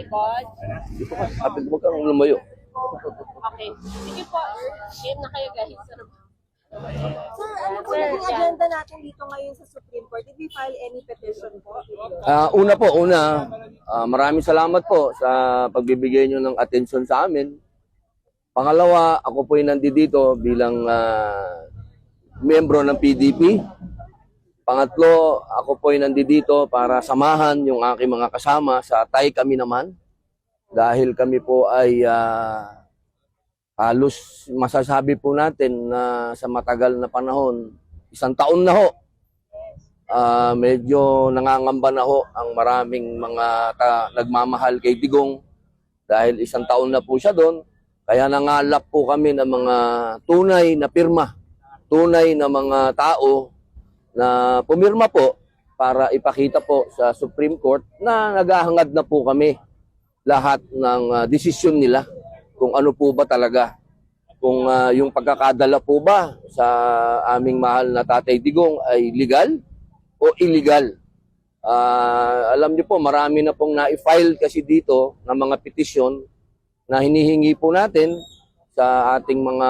likod. Dito ka, kapit mo kang lumayo. Okay. Sige po. Game na kayo guys. Sir, ano po yung agenda natin dito ngayon sa Supreme Court? Did we file any petition po? Maraming salamat po sa pagbibigay nyo ng atensyon sa amin. Pangalawa, ako po yung nandito bilang miyembro ng PDP. Pangatlo, ako po yung nandito para samahan yung aking mga kasama sa Tay Kami Naman. Dahil kami po ay halos masasabi po natin na sa matagal na panahon, 1 taon na ho, medyo nangangamba na ho ang maraming mga nagmamahal kay Digong dahil 1 taon na po siya doon. Kaya nangalap po kami ng mga tunay na pirma, tunay na mga tao na pumirma po para ipakita po sa Supreme Court na naghahangad na po kami lahat ng desisyon nila kung ano po ba talaga. Kung yung pagkakadala po ba sa aming mahal na Tatay Digong ay legal o illegal. Alam niyo po, marami na pong na-file kasi dito ng mga petisyon na hinihingi po natin sa ating mga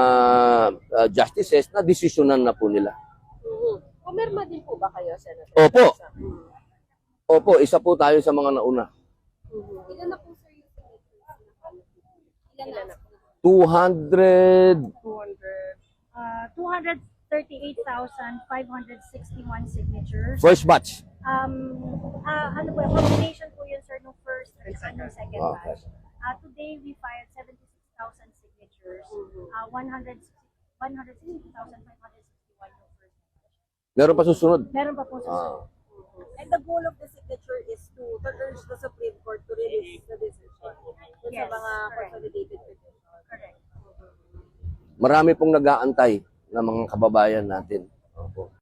justices na desisyonan na po nila. Pumirma din po ba kayo, Senator? Opo. Opo, isa po tayo sa mga nauna. Ilan na po, sir, yung Ilan na? 200. 238,561 signatures. First batch. Ano po, combination po yun, sir, nung first and second Okay. batch. Today, we filed 76,000 signatures. 160,561 yung first batch. Meron pa susunod. Meron pa po sa And the goal of the signature is to urge the Supreme Court to release the decision dun sa Yes, mga correct. consolidated petitions. Correct. Marami pong nag-aantay ng mga kababayan natin. Opo.